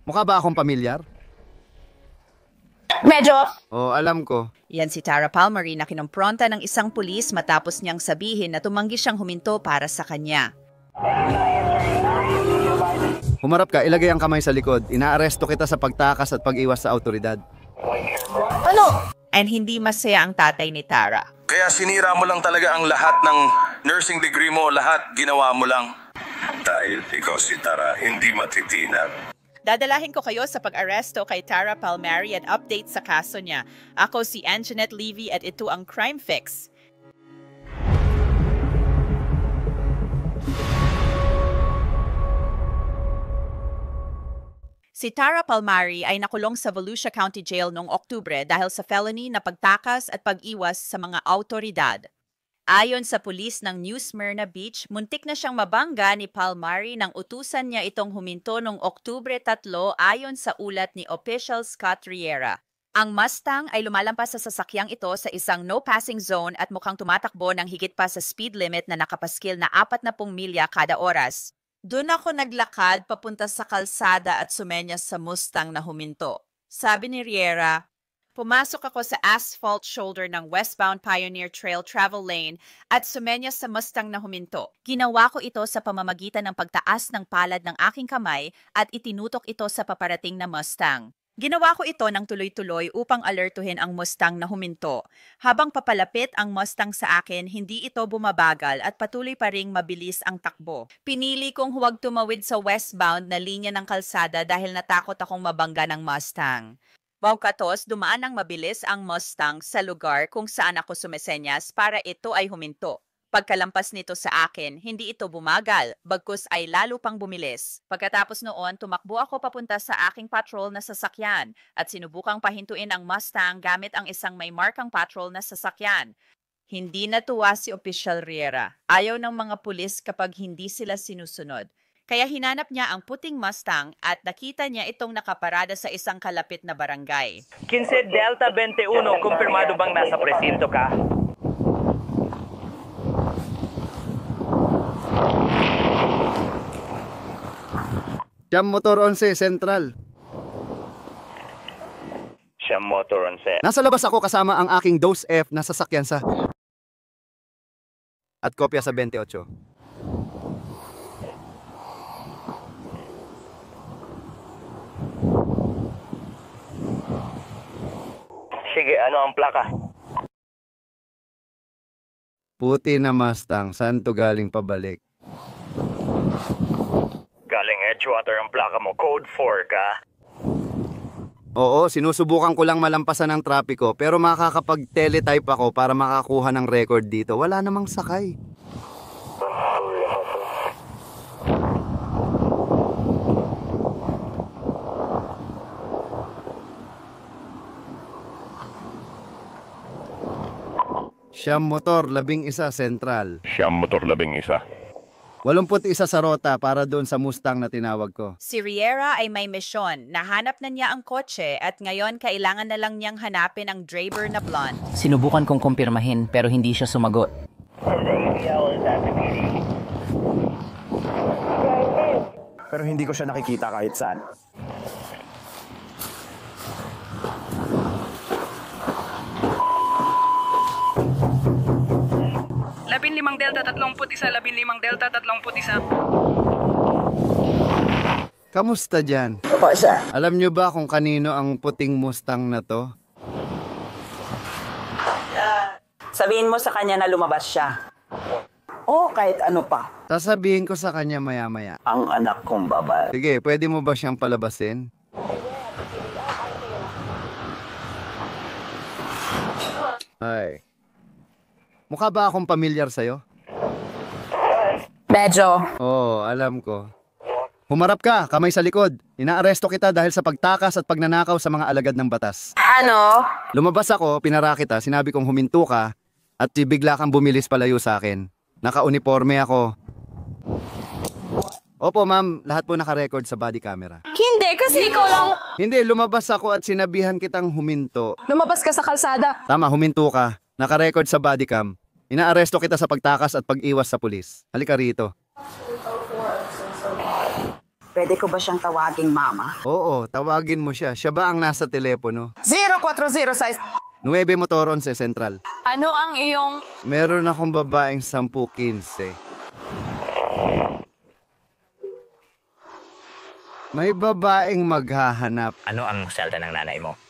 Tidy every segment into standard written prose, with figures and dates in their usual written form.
Mukha ba akong pamilyar? Medyo. Oo, alam ko. Yan si Tara Palmery na kinompronta ng isang pulis matapos niyang sabihin na tumanggi siyang huminto para sa kanya. Humarap ka, ilagay ang kamay sa likod. Inaaresto kita sa pagtakas at pag-iwas sa autoridad. Ano? And hindi masaya ang tatay ni Tara. Kaya sinira mo lang talaga ang lahat ng nursing degree mo, lahat ginawa mo lang. Dahil ikaw si Tara, hindi matitinag. Dadalahin ko kayo sa pag-aresto kay Tara Palmery at update sa kaso niya. Ako si Anjanette Levy at ito ang Crime Fix. Si Tara Palmery ay nakulong sa Volusia County Jail noong Oktubre dahil sa felony na pagtakas at pag-iwas sa mga autoridad. Ayon sa pulis ng New Smyrna Beach, muntik na siyang mabangga ni Palmery nang utusan niya itong huminto noong Oktubre 3 ayon sa ulat ni Official Scott Riera. Ang Mustang ay lumalampas sa sasakyang ito sa isang no-passing zone at mukhang tumatakbo ng higit pa sa speed limit na nakapaskil na 40 milya kada oras. Doon ako naglakad papunta sa kalsada at sumenyas sa Mustang na huminto. Sabi ni Riera, pumasok ako sa asphalt shoulder ng westbound Pioneer Trail travel lane at sumenyas sa Mustang na huminto. Ginawa ko ito sa pamamagitan ng pagtaas ng palad ng aking kamay at itinutok ito sa paparating na Mustang. Ginawa ko ito ng tuloy-tuloy upang alertuhin ang Mustang na huminto. Habang papalapit ang Mustang sa akin, hindi ito bumabagal at patuloy pa ring mabilis ang takbo. Pinili kong huwag tumawid sa westbound na linya ng kalsada dahil natakot akong mabangga ng Mustang. Pagkatapos, dumaan ng mabilis ang Mustang sa lugar kung saan ako sumesenyas para ito ay huminto. Pagkalampas nito sa akin, hindi ito bumagal, bagkus ay lalo pang bumilis. Pagkatapos noon, tumakbo ako papunta sa aking patrol na sasakyan at sinubukang pahintuin ang Mustang gamit ang isang may markang patrol na sasakyan. Hindi natuwa si Official Riera. Ayaw ng mga pulis kapag hindi sila sinusunod. Kaya hinanap niya ang puting Mustang at nakita niya itong nakaparada sa isang kalapit na barangay. 15 Delta 21, kumpirmado bang nasa presinto ka? Siyam Motor 11, Central. Siya motor on set. Nasa labas ako kasama ang aking Dose F na sasakyan sa... at kopya sa 28. Sige, ano ang plaka? Puti na Mustang, saan to galing pabalik? Galing Edgewater ang plaka mo, code 4 ka. Oo, sinusubukan ko lang malampasan ng trapiko pero makakapag-teletype ako para makakuha ng record dito. Wala namang sakay. Siyam Motor, 11, Central. Siyam Motor 11. 81 sa rota para doon sa Mustang na tinawag ko. Si Riera ay may misyon. Nahanap na niya ang kotse at ngayon kailangan na lang niyang hanapin ang driver na blonde. Sinubukan kong kumpirmahin pero hindi siya sumagot. Pero hindi ko siya nakikita kahit saan. Limang Delta 31, 15 Delta 31. Kamusta dyan? Opo, sir. Alam nyo ba kung kanino ang puting Mustang na to? Sabihin mo sa kanya na lumabas siya. O kahit ano pa. Sasabihin ko sa kanya maya-maya. Ang anak kong babae. Sige, pwede mo ba siyang palabasin? Ay. Mukha ba akong pamilyar sa'yo? Medyo. Oo, alam ko. Humarap ka, kamay sa likod. Inaaresto kita dahil sa pagtakas at pagnanakaw sa mga alagad ng batas. Ano? Lumabas ako, pinara kita, sinabi kong huminto ka at bigla kang bumilis palayo sa akin. Naka-uniforme ako. Opo ma'am, lahat po naka-record sa body camera. Hindi, kasi ikaw lang. Hindi, lumabas ako at sinabihan kitang huminto. Lumabas ka sa kalsada. Tama, huminto ka. Naka-record sa body cam. Inaaresto kita sa pagtakas at pag-iwas sa pulis. Halika rito. Pwede ko ba siyang tawaging mama? Oo, tawagin mo siya. Siya ba ang nasa telepono? 0406. 9 Motoron sa Central. Ano ang iyong... Meron akong babaeng 10-15. May babaeng maghahanap. Ano ang selda ng nanay mo?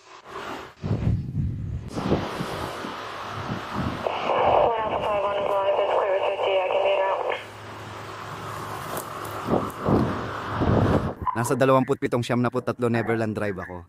Nasa 27-73 Neverland Drive ako.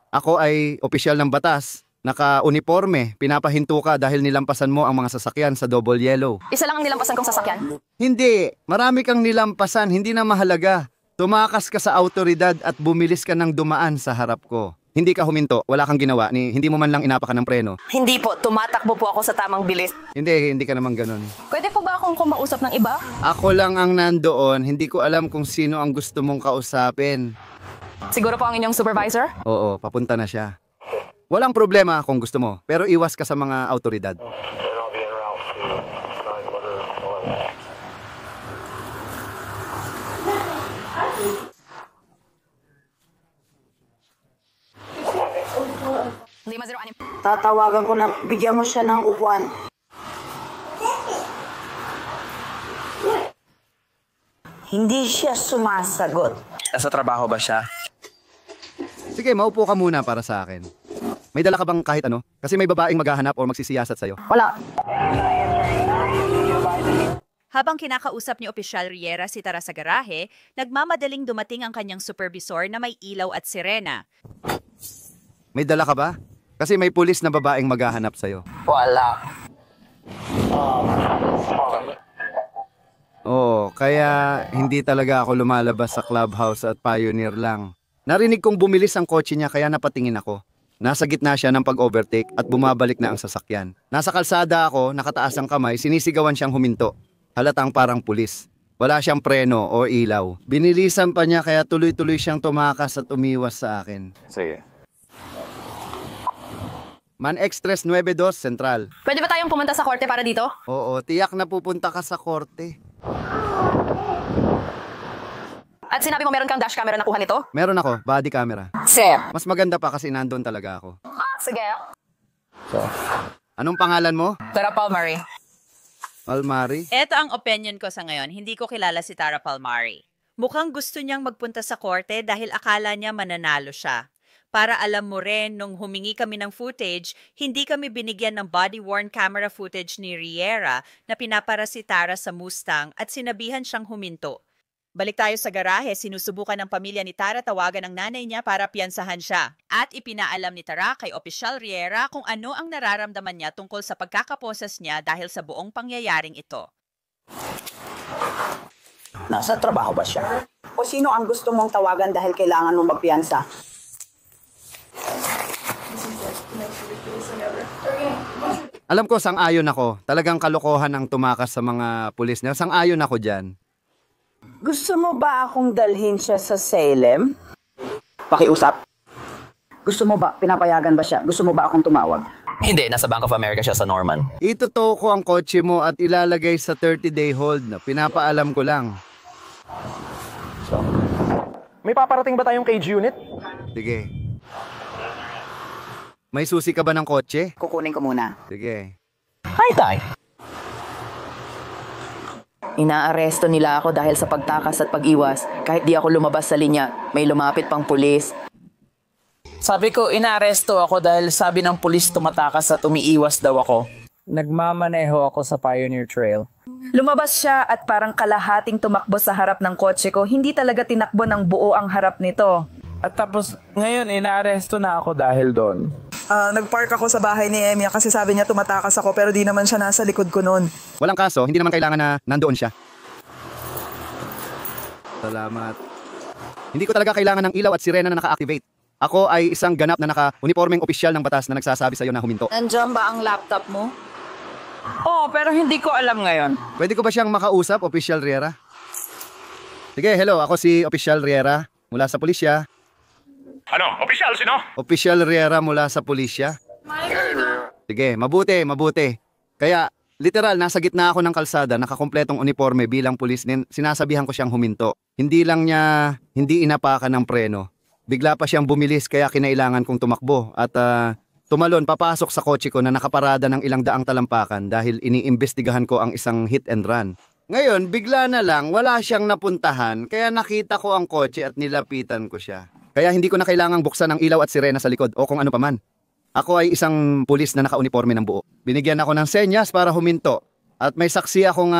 Ako ay opisyal ng batas. Naka-uniforme. Pinapahinto ka dahil nilampasan mo ang mga sasakyan sa double yellow. Isa lang ang nilampasan kong sasakyan. Hindi. Marami kang nilampasan. Hindi na mahalaga. Tumakas ka sa autoridad at bumilis ka ng dumaan sa harap ko. Hindi ka huminto. Wala kang ginawa. Hindi mo man lang inapakan ng preno. Hindi po, tumatakbo po ako sa tamang bilis. Hindi ka naman ganun. Pwede po ba akong kumausap ng iba? Ako lang ang nandoon. Hindi ko alam kung sino ang gusto mong kausapin. Siguro po ang inyong supervisor? Oo, papunta na siya. Walang problema kung gusto mo, pero iwas ka sa mga autoridad. Tatawagan ko na bigyan mo siya ng upuan. Hindi siya sumasagot. Nasa trabaho ba siya? Sige, maupo ka muna para sa akin. May dala ka bang kahit ano? Kasi may babaeng maghahanap o magsisiyasat sa'yo. Wala. Habang kinakausap ni Opisyal Riera si Tara sa garahe, nagmamadaling dumating ang kanyang supervisor na may ilaw at sirena. May dala ka ba? Kasi may pulis na babaeng maghahanap sa'yo. Wala. Oo, kaya hindi talaga ako lumalabas sa clubhouse at Pioneer lang. Narinig kong bumilis ang kotse niya kaya napatingin ako. Nasa gitna siya ng pag-overtake at bumabalik na ang sasakyan. Nasa kalsada ako, nakataas ang kamay, sinisigawan siyang huminto. Halatang parang pulis. Wala siyang preno o ilaw. Binilisan pa niya kaya tuloy-tuloy siyang tumakas at umiwas sa akin. Sige. Man Express 92 Central. Pwede ba tayong pumunta sa korte para dito? Oo, tiyak na pupunta ka sa korte. At sinabi mo meron kang dash camera na kuha nito? Meron ako, body camera. Sir. Mas maganda pa kasi nandun talaga ako. Sige. Anong pangalan mo? Tara, Palmari. Almari? Ito ang opinion ko sa ngayon. Hindi ko kilala si Tara Palmari. Mukhang gusto niyang magpunta sa korte dahil akala niya mananalo siya. Para alam mo rin, nung humingi kami ng footage, hindi kami binigyan ng body-worn camera footage ni Riera na pinapara si Tara sa Mustang at sinabihan siyang huminto. Balik tayo sa garahe, sinusubukan ng pamilya ni Tara tawagan ng nanay niya para piyansahan siya. At ipinaalam ni Tara kay Opisyal Riera kung ano ang nararamdaman niya tungkol sa pagkakaposes niya dahil sa buong pangyayaring ito. Nasa trabaho ba siya? O sino ang gusto mong tawagan dahil kailangan mong magpiyansa? Alam ko, sang-ayon ako. Talagang kalokohan ang tumakas sa mga pulis niya. Sang-ayon ako dyan. Gusto mo ba akong dalhin siya sa Salem? Pakiusap. Gusto mo ba, pinapayagan ba siya? Gusto mo ba akong tumawag? Hindi, nasa Bank of America siya sa Norman. Ituto ko ang kotse mo at ilalagay sa 30-day hold na pinapaalam ko lang. May paparating ba tayong cage unit? Sige. May susi ka ba ng kotse? Kukunin ko muna. Sige. Hi, Tay. Inaaresto nila ako dahil sa pagtakas at pag-iwas. Kahit di ako lumabas sa linya, may lumapit pang pulis. Sabi ko, inaaresto ako dahil sabi ng pulis tumatakas at umiiwas daw ako. Nagmamaneho ako sa Pioneer Trail. Lumabas siya at parang kalahating tumakbo sa harap ng kotse ko. Hindi talaga tinakbo ng buo ang harap nito. At tapos, ngayon, inaaresto na ako dahil doon. Nagpark ako sa bahay ni Emia kasi sabi niya tumatakas ako pero di naman siya nasa likod ko noon. Walang kaso, hindi naman kailangan na nandoon siya. Salamat. Hindi ko talaga kailangan ng ilaw at sirena na naka-activate. Ako ay isang ganap na naka-uniformeng opisyal ng batas na nagsasabi sa'yo na huminto. Nandiyan ba ang laptop mo? Oo, pero hindi ko alam ngayon. Pwede ko ba siyang makausap, Opisyal Riera? Sige, hello. Ako si Opisyal Riera mula sa pulisya. Ano? Opisyal, sino? Opisyal Riera mula sa pulisya. Sige, mabuti. Kaya, Literal, nasa gitna ako ng kalsada, nakakumpletong uniforme bilang pulis, sinasabihan ko siyang huminto. Hindi inapakan ng preno. Bigla pa siyang bumilis kaya kinailangan kong tumakbo at tumalon papasok sa kotse ko na nakaparada ng ilang daang talampakan dahil iniimbestigahan ko ang isang hit and run. Ngayon, bigla na lang, wala siyang napuntahan kaya nakita ko ang kotse at nilapitan ko siya. Kaya hindi ko na kailangang buksan ang ilaw at sirena sa likod o kung ano paman. Ako ay isang pulis na naka-uniforme ng buo. Binigyan ako ng senyas para huminto. At may saksi akong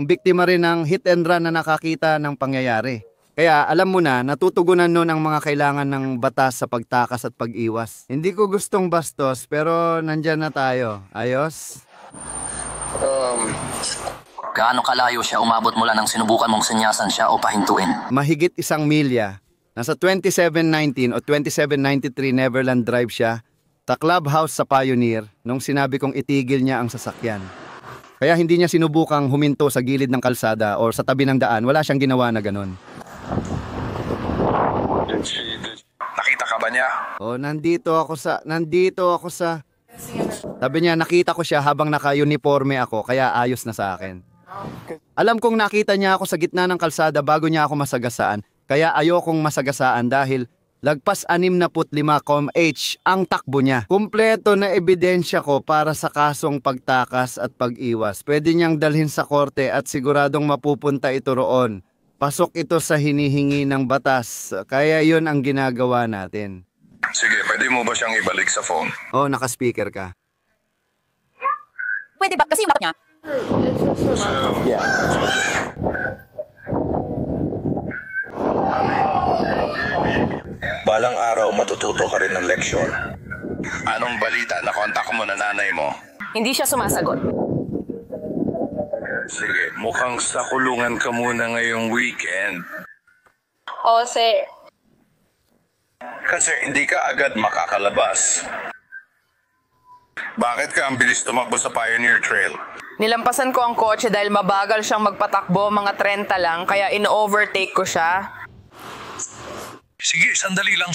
biktima rin ng hit and run na nakakita ng pangyayari. Kaya alam mo na, natutugunan nun ang mga kailangan ng batas sa pagtakas at pag-iwas. Hindi ko gustong bastos pero nandyan na tayo. Ayos? Gaano kalayo siya umabot mula nang sinubukan mong senyasan siya o pahintuin? Mahigit 1 milya. Nasa 2719 o 2793 Neverland Drive siya sa clubhouse sa Pioneer nung sinabi kong itigil niya ang sasakyan. Kaya hindi niya sinubukang huminto sa gilid ng kalsada o sa tabi ng daan. Wala siyang ginawa na ganun. Nakita ka ba niya? Nandito ako sa... Sabi niya, nakita ko siya habang naka-uniforme ako, kaya ayos na sa akin. Alam kong nakita niya ako sa gitna ng kalsada bago niya ako masagasaan, kaya ayokong masagasaan dahil lagpas 65 km/h ang takbo niya. Kumpleto na ebidensya ko para sa kasong pagtakas at pag-iwas. Pwede niyang dalhin sa korte at siguradong mapupunta ito roon. Pasok ito sa hinihingi ng batas, kaya yun ang ginagawa natin. Sige, pwede mo ba siyang ibalik sa phone? Naka-speaker ka. Pwede ba? Kasi yung dapat niya. Balang araw matututo ka rin ng leksyon. Anong balita? Nakontak mo na nanay mo? Hindi siya sumasagot. Sige, mukhang sa kulungan ka muna ngayong weekend. Sir. Kasi hindi ka agad makakalabas. Bakit ka ang bilis tumakbo sa Pioneer Trail? Nilampasan ko ang kotse dahil mabagal siyang magpatakbo, mga 30 lang, kaya in-overtake ko siya. Sige, sandali lang.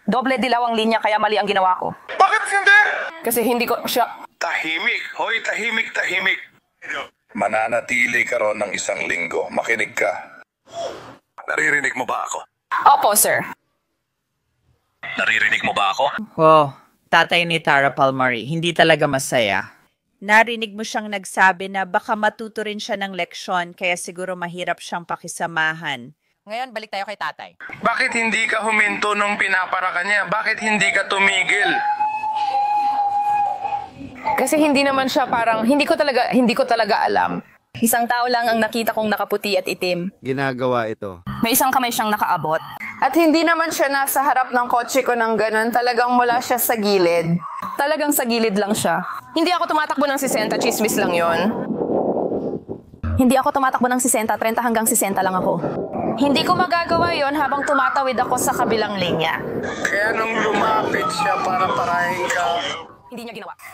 Doble dilaw ang linya kaya mali ang ginawa ko. Bakit hindi? Kasi hindi ko siya... Tahimik. Hoy, tahimik. Mananatili ka ron ng 1 linggo. Makinig ka. Naririnig mo ba ako? Opo, sir. Naririnig mo ba ako? Tatay ni Tara Palmari, hindi talaga masaya. Narinig mo siyang nagsabi na baka matuto rin siya ng leksyon kaya siguro mahirap siyang pakisamahan. Ngayon, balik tayo kay tatay. Bakit hindi ka huminto nung pinapara ka niya? Bakit hindi ka tumigil? Kasi hindi naman siya parang, hindi ko talaga alam. Isang tao lang ang nakita kong nakaputi at itim. Ginagawa ito. May isang kamay siyang nakaabot. At hindi naman siya nasa harap ng kotse ko ng ganun. Talagang mula siya sa gilid. Talagang sa gilid lang siya. Hindi ako tumatakbo ng 60, chismis lang yon. Hindi ako tumatakbo ng 60, 30 hanggang 60 lang ako. Hindi ko magagawa yon habang tumatawid ako sa kabilang linya. Kaya nung lumapit siya para parahin ka...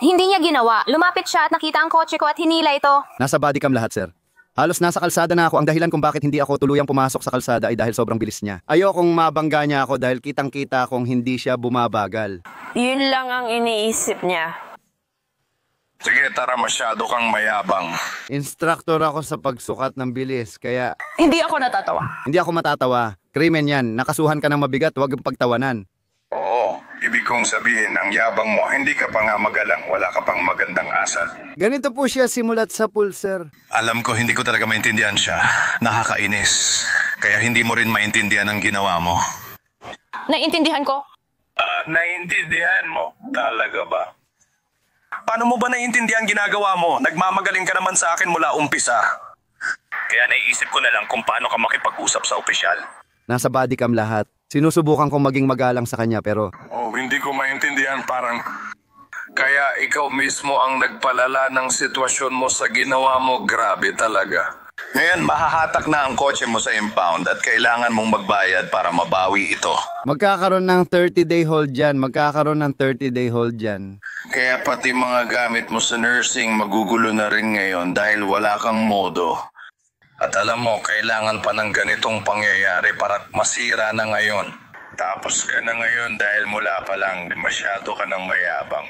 Hindi niya ginawa. Lumapit siya at nakita ang kotse ko at hinila ito. Nasa bodycam lahat, sir. Halos nasa kalsada na ako. Ang dahilan kung bakit hindi ako tuluyang pumasok sa kalsada ay dahil sobrang bilis niya. Ayokong mabangga niya ako dahil kitang-kita kong hindi siya bumabagal. Yun lang ang iniisip niya. Sige, Tara, masyado kang mayabang. Instructor ako sa pagsukat ng bilis, kaya... Hindi ako natatawa. Hindi ako matatawa. Krimen yan. Nakasuhan ka ng mabigat, huwag yung pagtawanan. Oo, ibig kong sabihin, ang yabang mo, hindi ka pa nga magalang, wala ka pang magandang asal. Ganito po siya simulat sa pool, sir. Alam ko, hindi ko talaga maintindihan siya. Nakakainis. Kaya hindi mo rin maintindihan ang ginawa mo. Naiintindihan ko. Naiintindihan mo? Talaga ba? Paano mo ba naiintindihan ginagawa mo? Nagmamagaling ka naman sa akin mula umpisa. Kaya naiisip ko na lang kung paano ka makipag-usap sa opisyal. Nasa bodycam lahat. Sinusubukan kong maging magalang sa kanya pero... Hindi ko maintindihan, parang... Kaya ikaw mismo ang nagpalala ng sitwasyon mo sa ginawa mo. Grabe talaga. Ngayon, mahahatak na ang kotse mo sa impound at kailangan mong magbayad para mabawi ito. Magkakaroon ng 30-day hold dyan. Magkakaroon ng 30-day hold dyan. Kaya pati mga gamit mo sa nursing magugulo na rin ngayon dahil wala kang modo. At alam mo, kailangan pa ng ganitong pangyayari para masira na ngayon. Tapos ka na ngayon dahil mula pa lang masyado ka ng mayabang.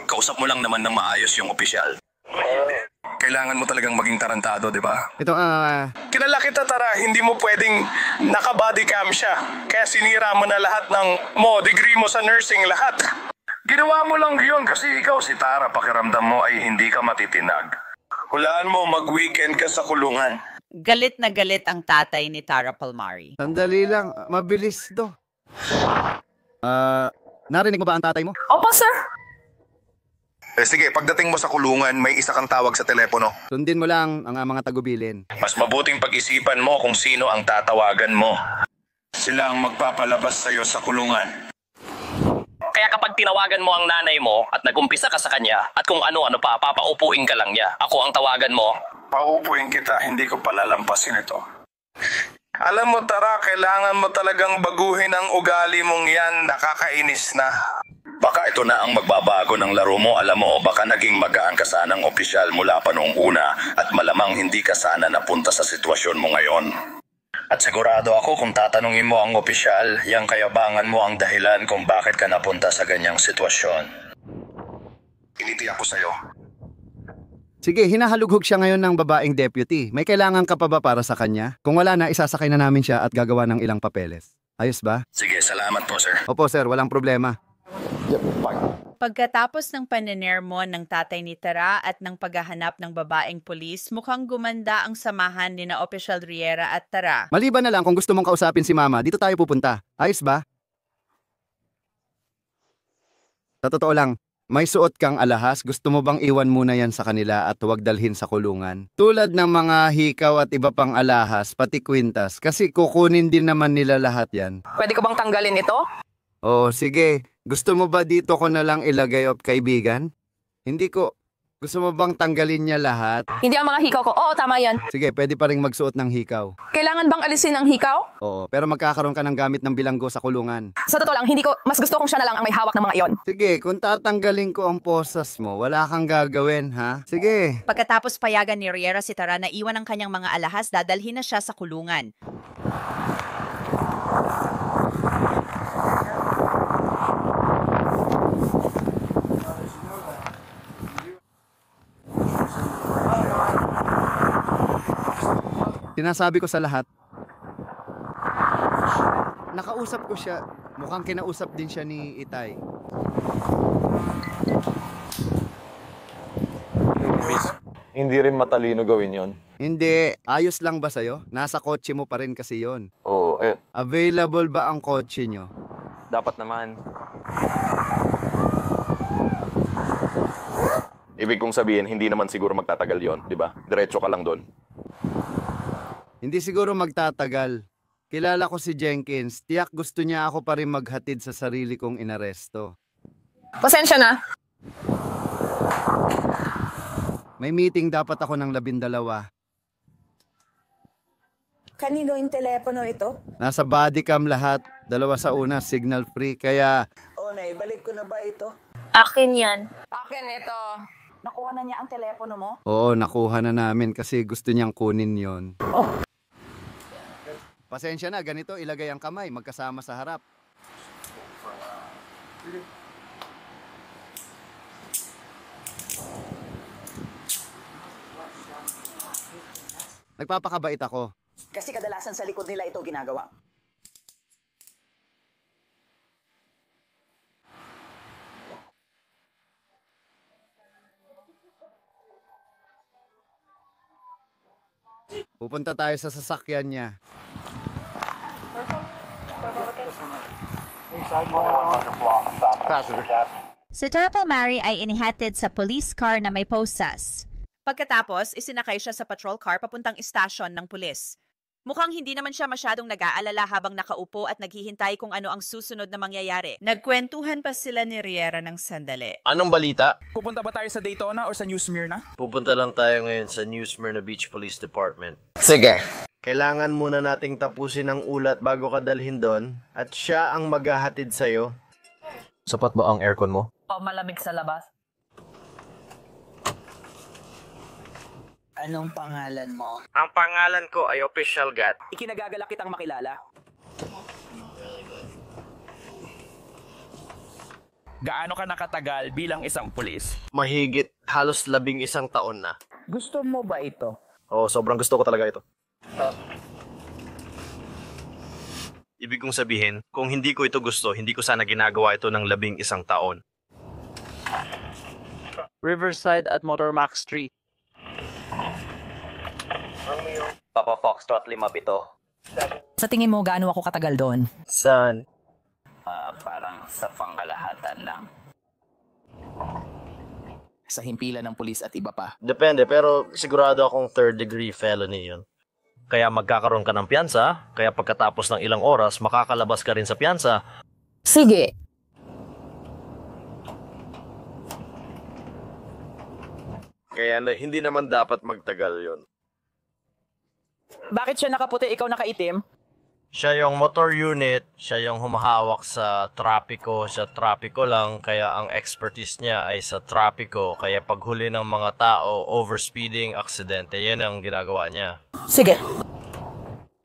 Kausap mo lang naman ng maayos yung opisyal. kailangan mo talagang maging tarantado, di ba? Ito, Kilala kita, Tara. Hindi mo pwedeng naka-body cam siya. Kaya sinira mo na lahat degree mo sa nursing, lahat. Ginawa mo lang yun kasi ikaw si Tara, pakiramdam mo ay hindi ka matitinag. Hulaan mo, mag-weekend ka sa kulungan. Galit na galit ang tatay ni Tara Palmari. sandali lang. Mabilis to. Narinig mo ba ang tatay mo? Opo, sir. Sige, pagdating mo sa kulungan, may isa kang tawag sa telepono. Sundin mo lang ang mga tagubilin. Mas mabuting pag-isipan mo kung sino ang tatawagan mo. Sila ang magpapalabas sa'yo sa kulungan. Kaya kapag tinawagan mo ang nanay mo at nagumpisa ka sa kanya at kung ano-ano pa, papaupuin ka lang niya. Ako ang tawagan mo. Paupuin kita, hindi ko palalampasin ito. Alam mo, Tara, kailangan mo talagang baguhin ang ugali mong yan. Nakakainis na. Baka ito na ang magbabago ng laro mo, alam mo, baka naging magaan ka sanang opisyal mula pa noong una at malamang hindi ka sana napunta sa sitwasyon mo ngayon. At sigurado ako kung tatanungin mo ang opisyal, yang kayabangan mo ang dahilan kung bakit ka napunta sa ganyang sitwasyon. Initiyak ko sa'yo. Sige, hinahalughog siya ngayon ng babaeng deputy. May kailangan ka pa ba para sa kanya? Kung wala na, isasakay na namin siya at gagawa ng ilang papeles. Ayos ba? Sige, salamat po, sir. Opo, sir. Walang problema. Pagkatapos ng panenermo ng tatay ni Tara at ng paghahanap ng babaeng pulis, mukhang gumanda ang samahan ni na Opisyal Riera at Tara. Maliban na lang kung gusto mong kausapin si Mama, dito tayo pupunta. Ayos ba? Sa totoo lang, may suot kang alahas, gusto mo bang iwan muna yan sa kanila at huwag dalhin sa kulungan? Tulad ng mga hikaw at iba pang alahas, pati kwintas, kasi kukunin din naman nila lahat yan. Pwede ko bang tanggalin ito? Oh, sige. Gusto mo ba dito ko na lang ilagay kaibigan? Hindi ko. Gusto mo bang tanggalin niya lahat? Hindi ang mga hikaw ko. Oo, tama yan. Sige, pwede pa rin magsuot ng hikaw. Kailangan bang alisin ang hikaw? Oo, pero magkakaroon ka ng gamit ng bilanggo sa kulungan. Sa totoo lang, mas gusto kong siya na lang ang may hawak ng mga iyon. Sige, kung tatanggalin ko ang posas mo, wala kang gagawin, ha? Sige. Pagkatapos payagan ni Riera si Tara na iwan ang kanyang mga alahas, dadalhin na siya sa kulungan. Sinasabi ko sa lahat, nakausap ko siya. Mukhang kinausap din siya ni Itay. Hindi rin matalino gawin yon. Hindi. Ayos lang ba sa'yo? Nasa kotse mo pa rin kasi yon. Oo, Available ba ang kotse nyo? dapat naman. Ibig kong sabihin, hindi naman siguro magtatagal yon, di ba? Diretso ka lang doon. Hindi siguro magtatagal. Kilala ko si Jenkins. Tiyak gusto niya ako pa rin maghatid sa sarili kong inaresto. Pasensya na. May meeting dapat ako ng 12. Kanino yung telepono ito? Nasa body cam lahat. 2 sa una, signal free. Kaya... O, naibalik ko na ba ito? Akin yan. Akin ito. Nakuha na niya ang telepono mo? Oo, nakuha na namin kasi gusto niyang kunin yon. Oh. Pasensya na, ganito ilagay ang kamay, magkasama sa harap. Nagpapakabait ako. Kasi kadalasan sa likod nila ito ginagawa. Pupunta tayo sa sasakyan niya. Si Tara Palmari ay inihatid sa police car na may posas. Pagkatapos, isinakay siya sa patrol car papuntang istasyon ng pulis. Mukhang hindi naman siya masyadong nag-aalala habang nakaupo at naghihintay kung ano ang susunod na mangyayari. Nagkwentuhan pa sila ni Riera ng sandali. Anong balita? Pupunta ba tayo sa Daytona o sa New Smyrna? Pupunta lang tayo ngayon sa New Smyrna Beach Police Department. Sige. Kailangan muna nating tapusin ang ulat bago ka dalhin doon at siya ang maghahatid sa'yo. Sapat ba ang aircon mo? O malamig sa labas? Anong pangalan mo? Ang pangalan ko ay Official Gat. Ikinagagalak kitang makilala. Gaano ka nakatagal bilang isang pulis? Mahigit halos 11 taon na. Gusto mo ba ito? Oo, sobrang gusto ko talaga ito. Ibig kong sabihin, kung hindi ko ito gusto, hindi ko sana ginagawa ito ng 11 taon. Riverside at Motormax Street. Papa Foxtrot 57. Sa tingin mo, gaano ako katagal doon? Saan? Parang sa pangkalahatan lang. Sa himpilan ng pulis at iba pa. Depende, pero sigurado akong 3rd-degree felony yun. Kaya magkakaroon ka ng piyansa, kaya pagkatapos ng ilang oras, makakalabas ka rin sa piyansa. Sige. Kaya hindi naman dapat magtagal yun. Bakit siya nakaputi, ikaw nakaitim? Siya yung motor unit, siya yung humahawak sa trapiko, sa trapiko lang, kaya ang expertise niya ay sa trapiko, kaya paghuli ng mga tao, overspeeding, aksidente, yan ang ginagawa niya. Sige.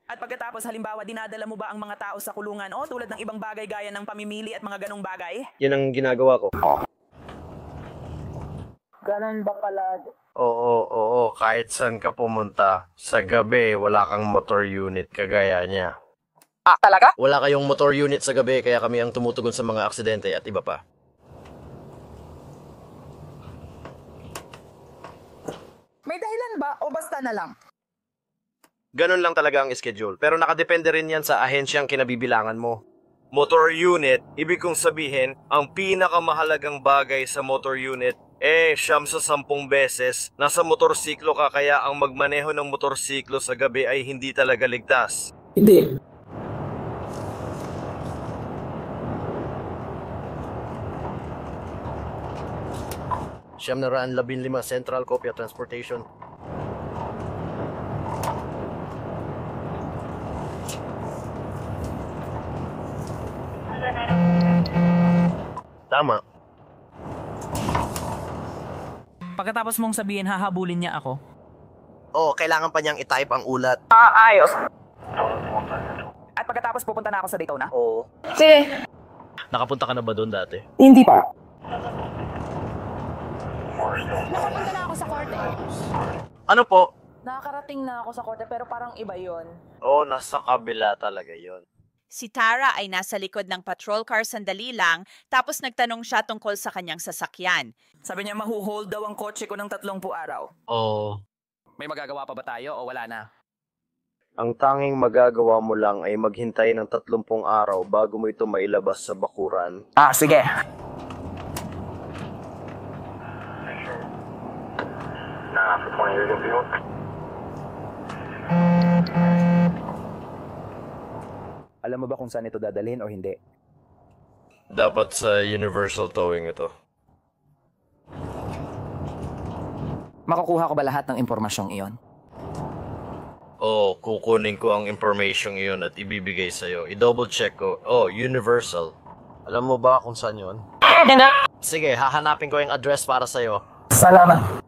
At pagkatapos halimbawa dinadala mo ba ang mga tao sa kulungan o tulad ng ibang bagay gaya ng pamimili at mga ganong bagay? Yan ang ginagawa ko. Ganon ba pala? Oo, kahit saan ka pumunta, sa gabi wala kang motor unit kagaya niya. Ah, talaga? Wala kayong motor unit sa gabi, kaya kami ang tumutugon sa mga aksidente at iba pa. May dahilan ba o basta na lang? Ganon lang talaga ang schedule, pero nakadepende rin yan sa ahensyang kinabibilangan mo. Motor unit, ibig kong sabihin, ang pinakamahalagang bagay sa motor unit, 10 sa 10 beses, nasa motorsiklo ka, kaya ang magmaneho ng motorsiklo sa gabi ay hindi talaga ligtas. Hindi. Siyam na 15 Central Copia Transportation. Tama. Pagkatapos mong sabihin hahabulin niya ako. Oo, kailangan pa niyang i-type ang ulat. Ayos. At pagkatapos pupunta na ako sa Daytona? Oo. Sige. Nakapunta ka na ba doon dati? Hindi pa. Nakapunta na ako sa korte. Ano po? Nakakarating na ako sa korte pero parang iba yon. Oo, nasa kabila talaga yon. Si Tara ay nasa likod ng patrol car sandali lang tapos nagtanong siya tungkol sa kanyang sasakyan. Sabi niya mahuhold daw ang kotse ko ng 30 araw. Oo. May magagawa pa ba tayo o wala na? Ang tanging magagawa mo lang ay maghintay ng 30 araw bago mo ito mailabas sa bakuran. Ah, sige. Alam mo ba kung saan ito dadalhin o hindi? Dapat sa Universal Towing ito. Makukuha ko ba lahat ng impormasyong iyon? Oo, kukunin ko ang information iyon at ibibigay sa'yo. I-double check ko. Oh, Universal. Alam mo ba kung saan yun? Sige, hahanapin ko yung address para sa'yo. Salamat.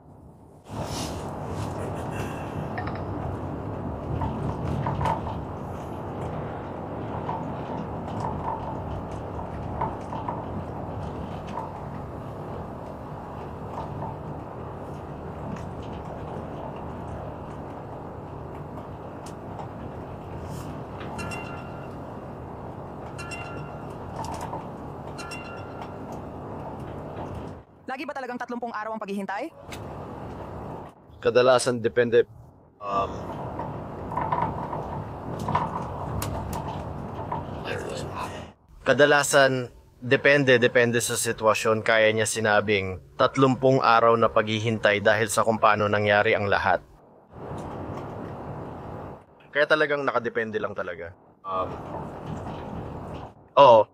Lagi ba talagang 30 araw ang paghihintay? Kadalasan depende. Kadalasan depende sa sitwasyon. Kaya niya sinabing 30 araw na paghihintay dahil sa kung paano nangyari ang lahat. Kaya talagang nakadepende lang talaga. Oo.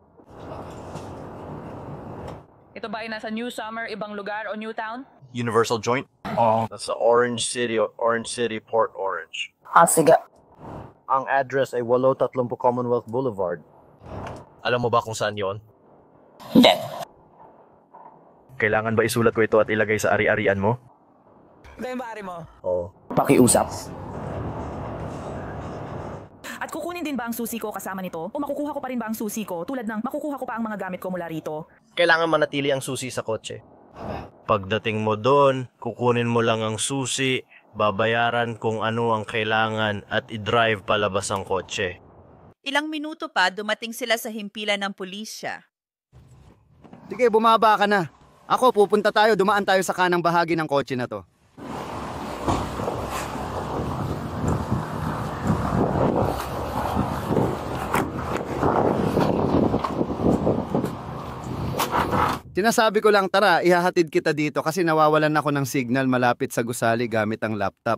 Ito ba ay nasa New Summer, ibang lugar o Newtown? Universal Joint? Oo. Nasa Orange City, Port Orange. Ah, sige. Ang address ay 830 Commonwealth Boulevard. Alam mo ba kung saan yon? Hindi. Kailangan ba isulat ko ito at ilagay sa ari-arian mo? Ito yung maaari mo. Oo. Pakiusap. At kukunin din ba ang susi ko kasama nito? O makukuha ko pa rin ba ang susi ko tulad ng makukuha ko pa ang mga gamit ko mula rito? Kailangan manatili ang susi sa kotse. Pagdating mo doon, kukunin mo lang ang susi, babayaran kung ano ang kailangan at i-drive palabas ang kotse. Ilang minuto pa, dumating sila sa himpilan ng pulisya. Sige, bumaba ka na. Ako, pupunta tayo, dumaan tayo sa kanang bahagi ng kotse na to. Sinasabi ko lang, tara, ihahatid kita dito kasi nawawalan ako ng signal malapit sa gusali gamit ang laptop.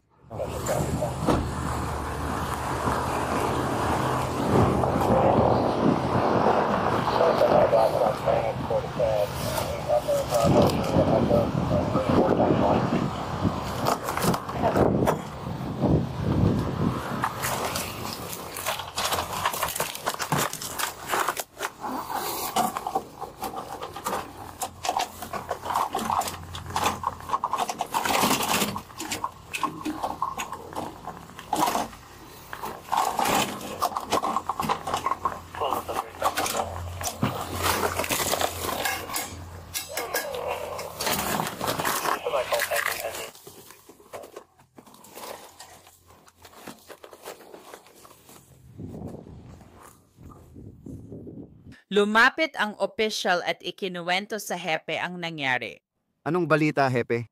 Lumapit ang official at ikinuwento sa hepe ang nangyari. Anong balita, Hepe?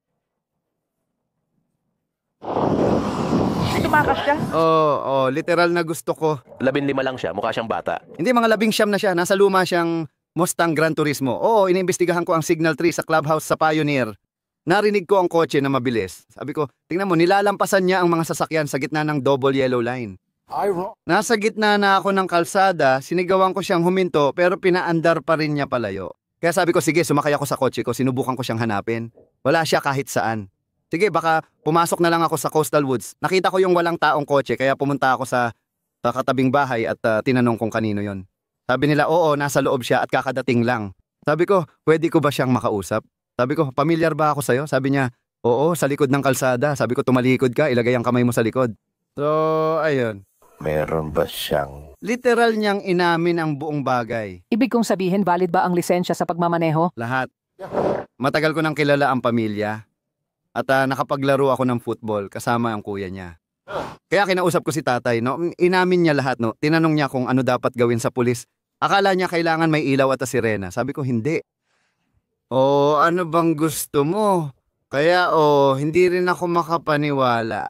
Tumakas siya? Oo, literal na gusto ko. 15 lang siya, mukha siyang bata. Hindi, mga 19 na siya. Nasa luma siyang Mustang Gran Turismo. Oo, iniimbestigahan ko ang Signal 3 sa clubhouse sa Pioneer. Narinig ko ang kotse na mabilis. Sabi ko, tingnan mo, nilalampasan niya ang mga sasakyan sa gitna ng double yellow line. Nasa gitna na ako ng kalsada, sinigawan ko siyang huminto pero pinaandar pa rin niya palayo. Kaya sabi ko, sige, sumakay ako sa kotse ko, sinubukan ko siyang hanapin. Wala siya kahit saan. Sige, baka pumasok na lang ako sa Coastal Woods. Nakita ko yung walang taong kotse kaya pumunta ako sa katabing bahay at tinanong kung kanino yon. Sabi nila, oo, nasa loob siya at kakadating lang. Sabi ko, pwede ko ba siyang makausap? Sabi ko, pamilyar ba ako sa'yo? Sabi niya, oo, sa likod ng kalsada. Sabi ko, tumalikod ka, ilagay ang kamay mo sa likod. So, ayun. Meron ba siyang... Literal niyang inamin ang buong bagay. Ibig kong sabihin, valid ba ang lisensya sa pagmamaneho? Lahat. Matagal ko nang kilala ang pamilya at nakapaglaro ako ng football kasama ang kuya niya. Kaya kinausap ko si tatay, no? Inamin niya lahat, no? Tinanong niya kung ano dapat gawin sa pulis. Akala niya kailangan may ilaw at sirena. Sabi ko, hindi. O, ano bang gusto mo? Kaya, hindi rin ako makapaniwala.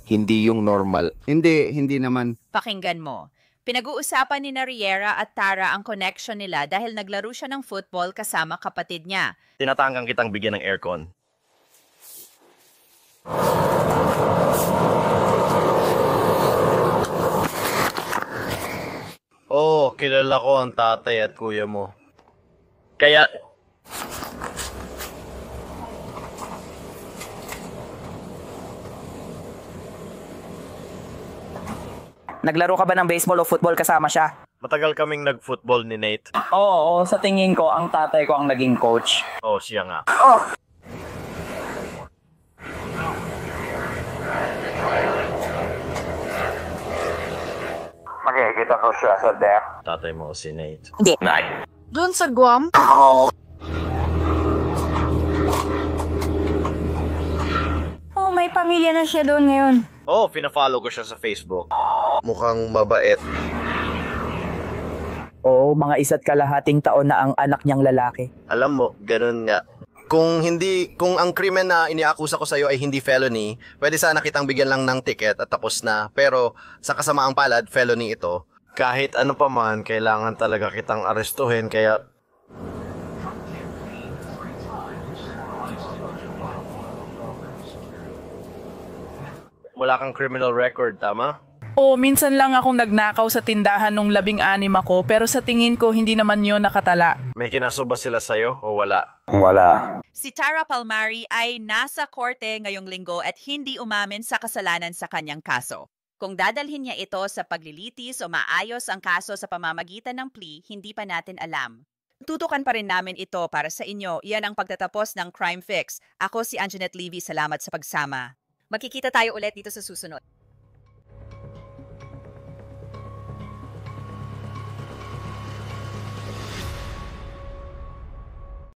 Hindi yung normal. Hindi naman. Pakinggan mo. Pinag-uusapan ni Riera at Tara ang connection nila dahil naglaro siya ng football kasama kapatid niya. Tinatanggang kitang bigyan ng aircon. Oo, kilala ko ang tatay at kuya mo. Kaya, Naglaro ka ba ng baseball o football kasama siya? Matagal kaming nag-football ni Nate. Oo, sa tingin ko, ang tatay ko ang naging coach. Oo, siya nga. Makikita ko siya sa deck. Tatay mo si Nate. Hindi. Doon sa Guam? Oh, may pamilya na siya doon ngayon. Oo, pina-follow ko siya sa Facebook. Mukhang mabait. Oo, mga 1.5 taon na ang anak niyang lalaki. Alam mo, ganun nga. Kung ang krimen na iniakusa ko sa'yo ay hindi felony, pwede sana kitang bigyan lang ng ticket at tapos na. Pero sa kasamaang palad, felony ito. Kahit ano pa man, kailangan talaga kitang arestuhin, kaya... Wala kang criminal record, tama? Oo, minsan lang akong nagnakaw sa tindahan nung 16 ako, pero sa tingin ko hindi naman yon nakatala. May kinaso ba sila sa'yo o wala? Wala. Si Tara Palmari ay nasa korte ngayong linggo at hindi umamin sa kasalanan sa kanyang kaso. Kung dadalhin niya ito sa paglilitis o maayos ang kaso sa pamamagitan ng plea, hindi pa natin alam. Tutukan pa rin namin ito para sa inyo. Iyan ang pagtatapos ng Crime Fix. Ako si Anjanette Levy. Salamat sa pagsama. Magkikita tayo ulit dito sa susunod.